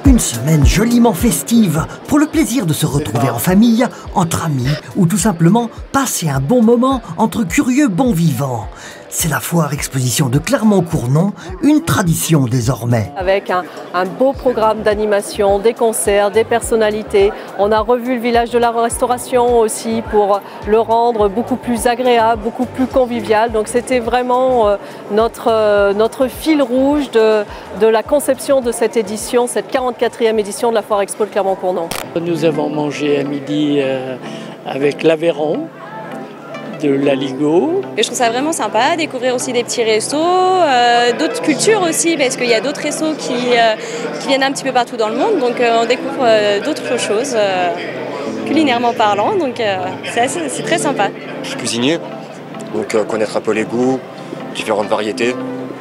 Une semaine joliment festive pour le plaisir de se retrouver en famille, entre amis ou tout simplement passer un bon moment entre curieux bons vivants. C'est la foire exposition de Clermont-Cournon, une tradition désormais. Avec un beau programme d'animation, des concerts, des personnalités. On a revu le village de la restauration aussi pour le rendre beaucoup plus agréable, beaucoup plus convivial. Donc c'était vraiment notre fil rouge de la conception de cette édition, cette 44e édition de la foire expo de Clermont-Cournon. Nous avons mangé à midi avec l'Aveyron, de l'Aligot. Je trouve ça vraiment sympa, découvrir aussi des petits restos, d'autres cultures aussi, parce qu'il y a d'autres restos qui viennent un petit peu partout dans le monde, donc on découvre d'autres choses, culinairement parlant, donc c'est très sympa. Je suis cuisinier, donc connaître un peu les goûts, différentes variétés.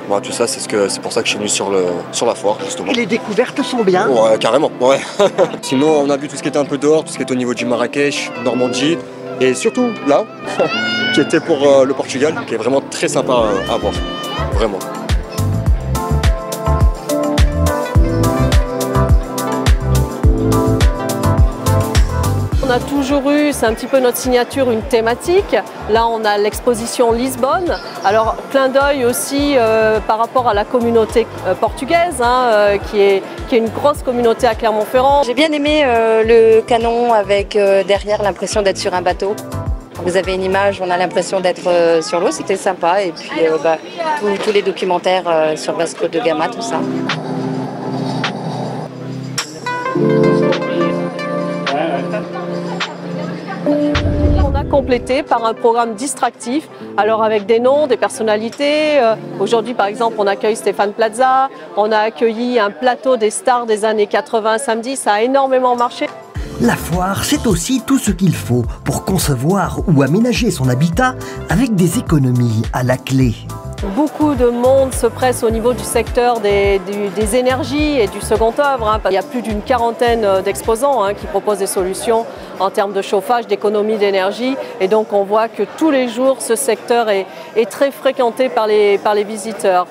Bon, tout ça, c'est pour ça que je suis venu sur la foire, justement. Et les découvertes sont bien. Ouais, carrément, ouais. Sinon, on a vu tout ce qui était un peu dehors, tout ce qui était au niveau du Marrakech, Normandie, et surtout là, qui était pour le Portugal, qui est vraiment très sympa à voir, vraiment. On a toujours eu, c'est un petit peu notre signature, une thématique. Là, on a l'exposition Lisbonne. Alors, clin d'œil aussi par rapport à la communauté portugaise, qui est une grosse communauté à Clermont-Ferrand. J'ai bien aimé le canon avec derrière l'impression d'être sur un bateau. Vous avez une image, on a l'impression d'être sur l'eau, c'était sympa. Et puis tous les documentaires sur Vasco de Gama, tout ça. On a complété par un programme distractif, alors avec des noms, des personnalités. Aujourd'hui, par exemple, on accueille Stéphane Plaza, on a accueilli un plateau des stars des années 80 samedi, ça a énormément marché. La foire, c'est aussi tout ce qu'il faut pour concevoir ou aménager son habitat avec des économies à la clé. Beaucoup de monde se presse au niveau du secteur des énergies et du second œuvre. Il y a plus d'une quarantaine d'exposants qui proposent des solutions en termes de chauffage, d'économie d'énergie. Et donc on voit que tous les jours, ce secteur est très fréquenté par les visiteurs.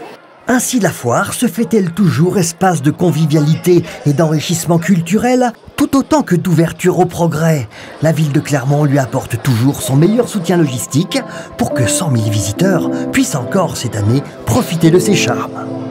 Ainsi, la foire se fait-elle toujours espace de convivialité et d'enrichissement culturel, tout autant que d'ouverture au progrès. La ville de Clermont lui apporte toujours son meilleur soutien logistique pour que 100 000 visiteurs puissent encore cette année profiter de ses charmes.